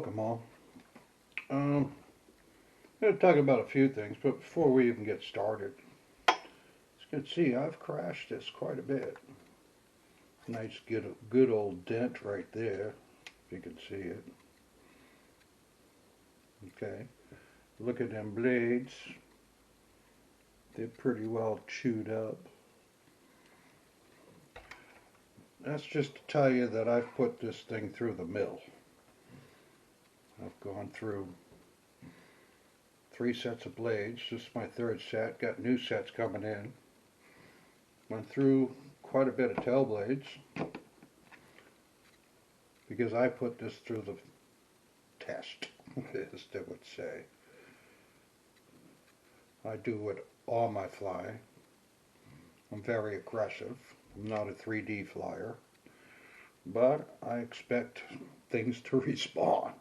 welcome all. I'm going to talk about a few things, but before we even get started, as you can see, I've crashed this quite a bit. Nice good old dent right there, if you can see it. Okay, look at them blades. They're pretty well chewed up. That's just to tell you that I've put this thing through the mill. I've gone through 3 sets of blades. This is my 3rd set. Got new sets coming in. Went through quite a bit of tail blades because I put this through the test, as they would say. I do it all my flying. I'm very aggressive. I'm not a 3D flyer, but I expect things to respond.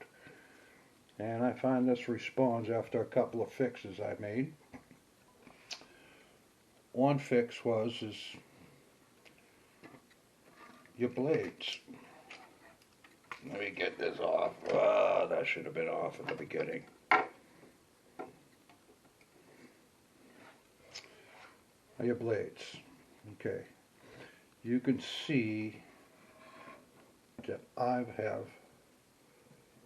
And I find this responds after a couple of fixes I made. One fix is your blades. Let me get this off. Oh, that should have been off at the beginning. Your blades. Okay. You can see that I have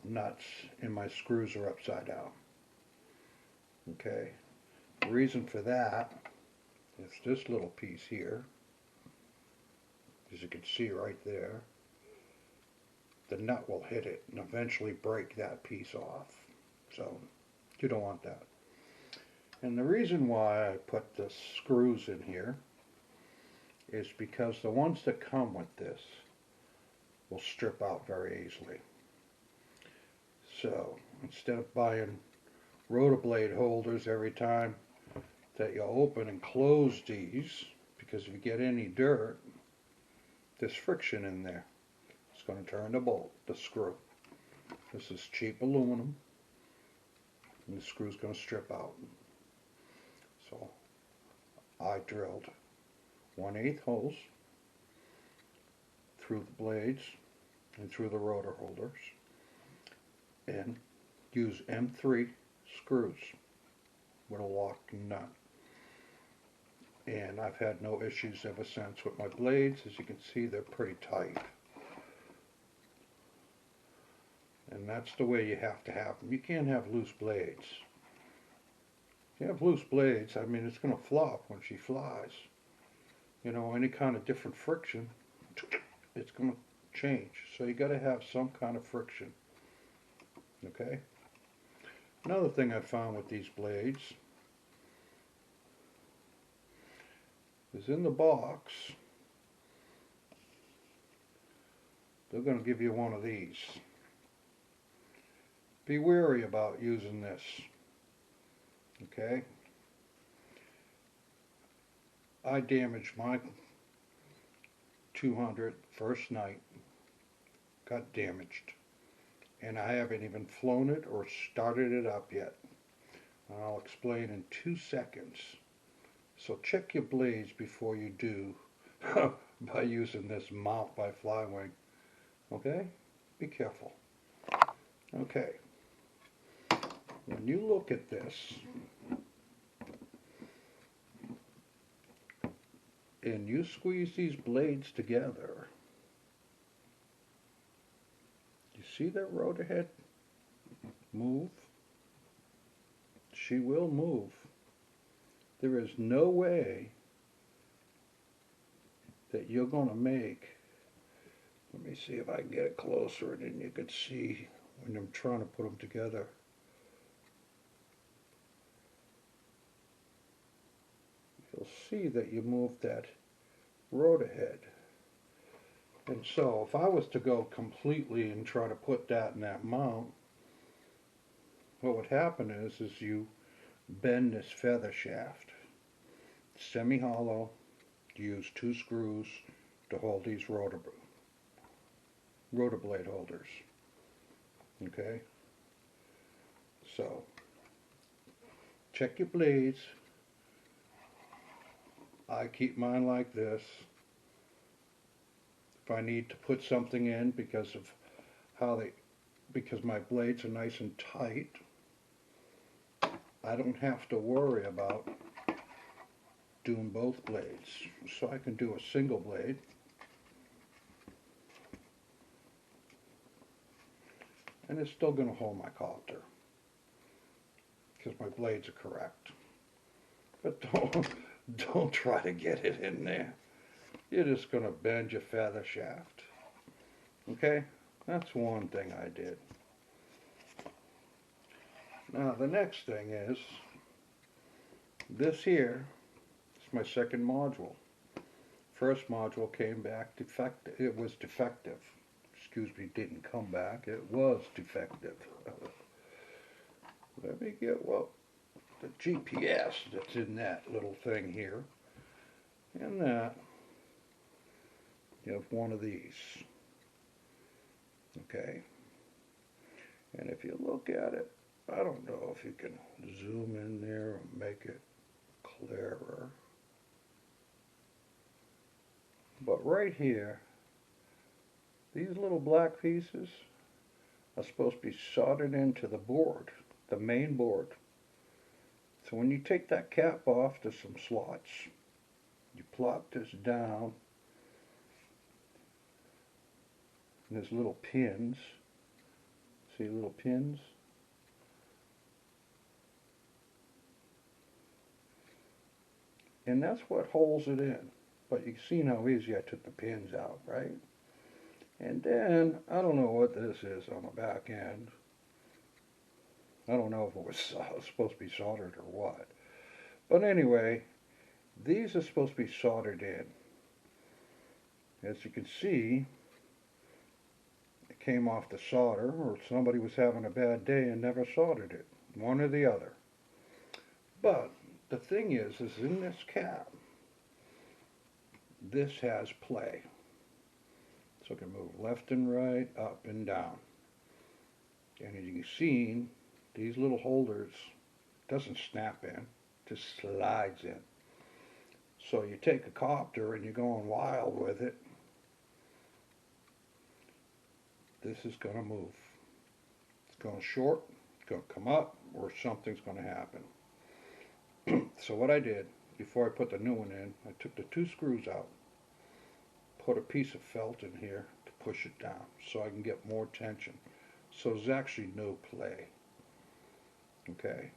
nuts and my screws are upside down. Okay. The reason for that is this little piece here. As you can see right there, the nut will hit it and eventually break that piece off. So you don't want that. And the reason why I put the screws in here is because the ones that come with this will strip out very easily. So instead of buying rotor blade holders every time that you open and close these, because if you get any dirt, there's friction in there. It's going to turn the bolt, the screw. This is cheap aluminum, and the screw's going to strip out. So I drilled 1/8 holes through the blades and through the rotor holders, and use M3 screws with a lock and nut. And I've had no issues ever since with my blades. As you can see, they're pretty tight. And that's the way you have to have them. You can't have loose blades. If you have loose blades, I mean, it's going to flop when she flies. You know, any kind of different friction, it's going to change. So you got to have some kind of friction. Okay? Another thing I found with these blades is in the box, they're going to give you one of these. Be wary about using this. Okay? I damaged my 200 first night, got damaged, and I haven't even flown it or started it up yet. I'll explain in 2 seconds. So check your blades before you do by using this mount by FLYWING. Okay? Be careful. Okay. When you look at this, and you squeeze these blades together, you see that rotor head move? She will move. There is no way that you're going to make, let me see if I can get it closer and then you can see when I'm trying to put them together. You'll see that you move that rotor head. And so if I was to go completely and try to put that in that mount, what would happen is you bend this feather shaft. Semi-hollow. Use 2 screws to hold these rotor blade holders. Okay? So, check your blades. I keep mine like this. If I need to put something in because of how they because my blades are nice and tight, I don't have to worry about doing both blades. So I can do a single blade. And it's still going to hold my copter because my blades are correct. But don't try to get it in there. You're just going to bend your feather shaft. Okay? That's one thing I did. Now the next thing is, this here is my second module. First module came back defective. It was defective. Excuse me, didn't come back. It was defective. Let me get, well, the GPS that's in that little thing here. And that, you have one of these. Okay? And if you look at it, I don't know if you can zoom in there and make it clearer. But right here, these little black pieces are supposed to be soldered into the board, the main board. So when you take that cap off, there's some slots. You plop this down, and there's little pins. See little pins? And that's what holds it in. But you see how easy I took the pins out, right? And then, I don't know what this is on the back end. I don't know if it was supposed to be soldered or what. But anyway, these are supposed to be soldered in. As you can see, it came off the solder, or somebody was having a bad day and never soldered it. One or the other. But the thing is in this cap, this has play. So it can move left and right, up and down. And as you can see, these little holders, doesn't snap in, just slides in. So you take a copter and you're going wild with it, this is going to move. It's going to short, it's going to come up, or something's going to happen. So what I did, before I put the new one in, I took the two screws out, put a piece of felt in here to push it down so I can get more tension. So there's actually no play. Okay,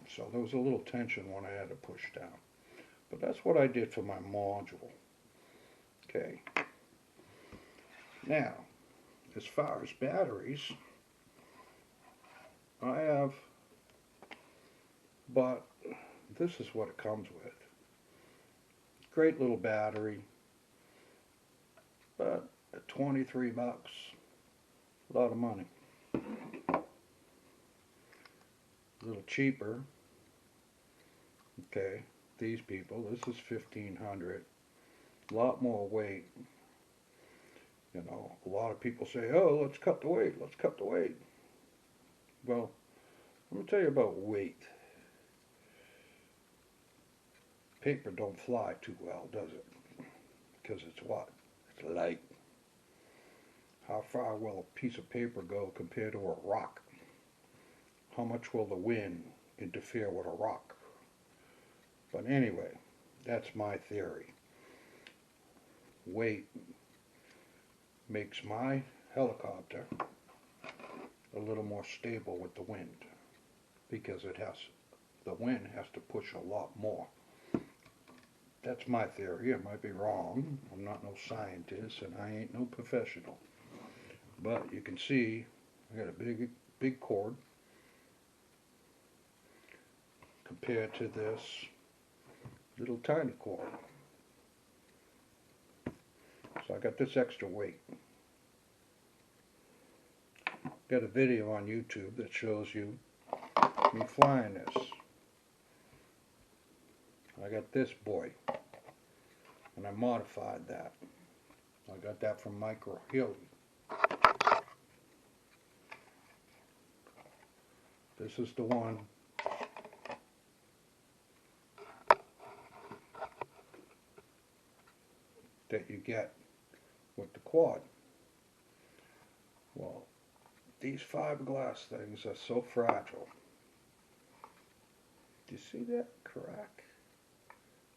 so there was a little tension when I had to push down. But that's what I did for my module. Okay, now as far as batteries, I have, but this is what it comes with. Great little battery, but at 23 bucks, a lot of money. A little cheaper. Okay, these people, this is 1500. A lot more weight. You know, a lot of people say, oh, let's cut the weight, let's cut the weight. Well, let me tell you about weight. Paper don't fly too well, does it? Because it's what? It's light. How far will a piece of paper go compared to a rock? How much will the wind interfere with a rock? But anyway, that's my theory. Weight makes my helicopter a little more stable with the wind, because the wind has to push a lot more. That's my theory. It might be wrong. I'm not no scientist and I ain't no professional. But you can see I got a big cord compared to this little tiny cord. So I got this extra weight. Got a video on YouTube that shows you me flying this. I got this boy, and I modified that. I got that from Micro Hill. This is the one that you get with the quad. Well, these fiberglass things are so fragile. Do you see that crack?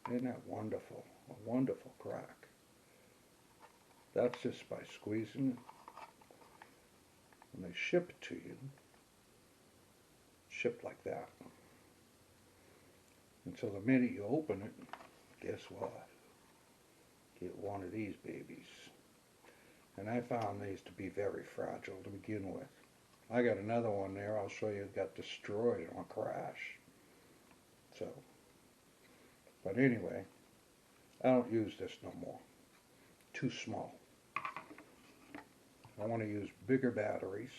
Isn't that wonderful? A wonderful crack. That's just by squeezing it. When they ship it to you, shipped like that. And so the minute you open it, guess what? Get one of these babies. And I found these to be very fragile to begin with. I got another one there, I'll show you, it got destroyed on a crash. So, but anyway, I don't use this no more. Too small. I want to use bigger batteries.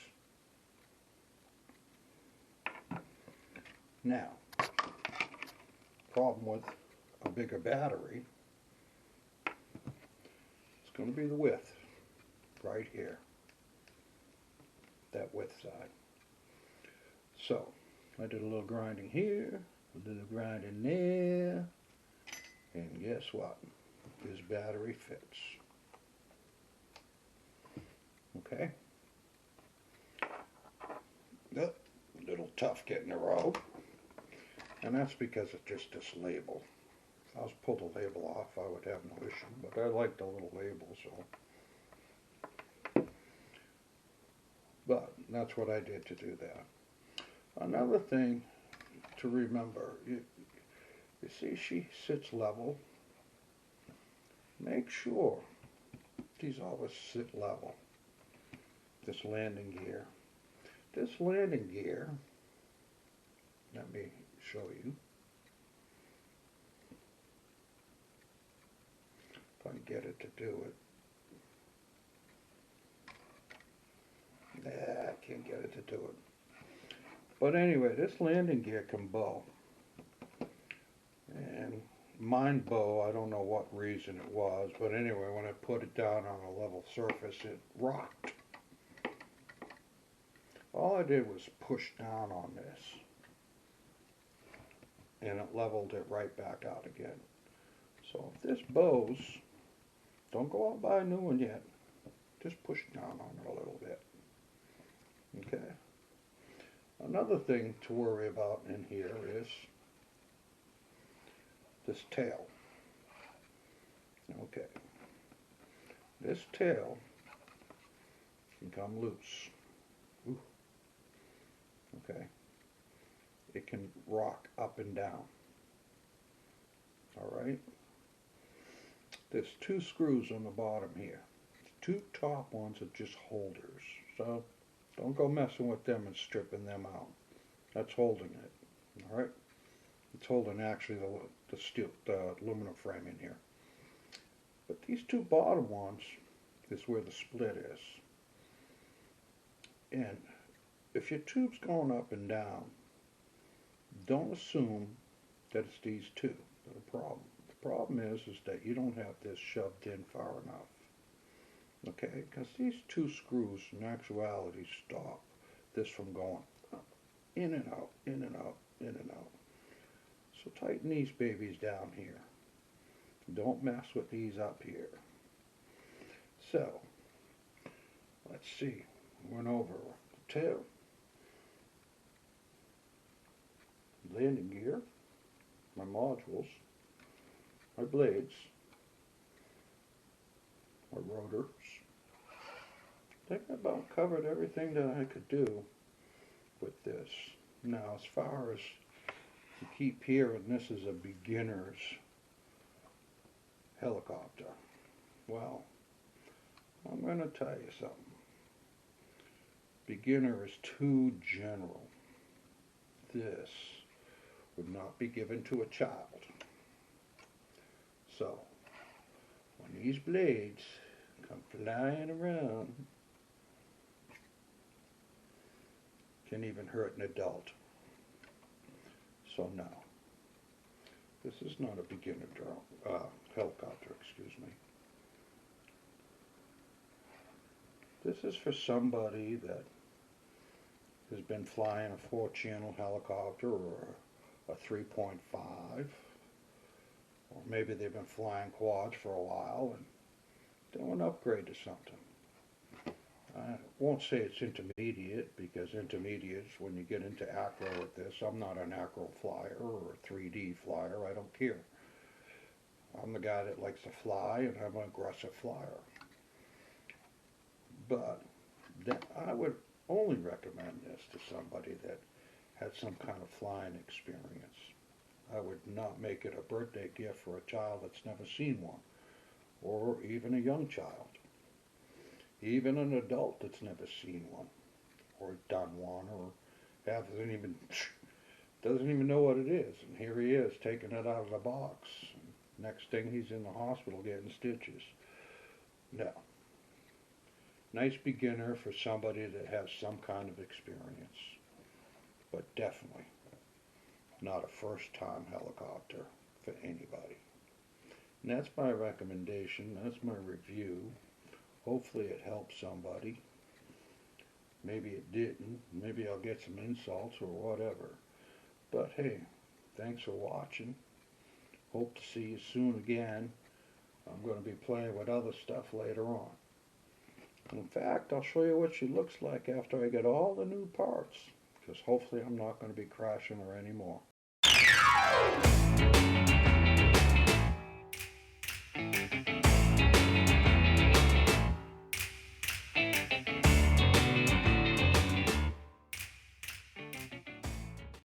Now, problem with a bigger battery, it's going to be the width, right here, that width side. So, I did a little grinding here, a little grinding there, and guess what? This battery fits. Okay? A little tough getting the rope. And that's because of just this label. If I was to pull the label off, I would have no issue. But I like the little label, so. But that's what I did to do that. Another thing to remember, you see she sits level. Make sure these always sit level. This landing gear. This landing gear, let me show you. If I can get it to do it. Nah, I can't get it to do it. But anyway, this landing gear can bow. And mine bow, I don't know what reason it was, but anyway, when I put it down on a level surface, it rocked. All I did was push down on this, and it leveled it right back out again. So if this bows, don't go out and buy a new one yet. Just push down on it a little bit. Okay. Another thing to worry about in here is this tail. Okay. This tail can come loose. Ooh. Okay. It can rock up and down. Alright? There's two screws on the bottom here. The two top ones are just holders. So don't go messing with them and stripping them out. That's holding it. Alright? It's holding actually the steel, the aluminum frame in here. But these two bottom ones is where the split is. And if your tube's going up and down, don't assume that it's these two that are the problem. The problem is that you don't have this shoved in far enough. Okay, because these two screws in actuality stop this from going in and out, in and out, in and out. So tighten these babies down here. Don't mess with these up here. So, let's see. Went over the tail, landing gear, my modules, my blades, my rotors. I think I about covered everything that I could do with this. Now, as far as you keep hearing this is a beginner's helicopter. Well, I'm going to tell you something. Beginner is too general. This would not be given to a child. So, when these blades come flying around, can even hurt an adult. So no, this is not a beginner helicopter, excuse me. This is for somebody that has been flying a 4-channel helicopter or a 3.5, or maybe they've been flying quads for a while and they want to upgrade to something. I won't say it's intermediate, because intermediates, when you get into acro with this, I'm not an acro flyer or a 3D flyer, I don't care. I'm the guy that likes to fly, and I'm an aggressive flyer. But I would only recommend this to somebody that had some kind of flying experience. I would not make it a birthday gift for a child that's never seen one, or even a young child, even an adult that's never seen one, or done one, or doesn't even know what it is. And here he is taking it out of the box. Next thing, he's in the hospital getting stitches. No. Nice beginner for somebody that has some kind of experience, but definitely not a first-time helicopter for anybody. And that's my recommendation. That's my review. Hopefully it helps somebody. Maybe it didn't. Maybe I'll get some insults or whatever. But hey, thanks for watching. Hope to see you soon again. I'm going to be playing with other stuff later on. In fact, I'll show you what she looks like after I get all the new parts, because hopefully I'm not going to be crashing her anymore.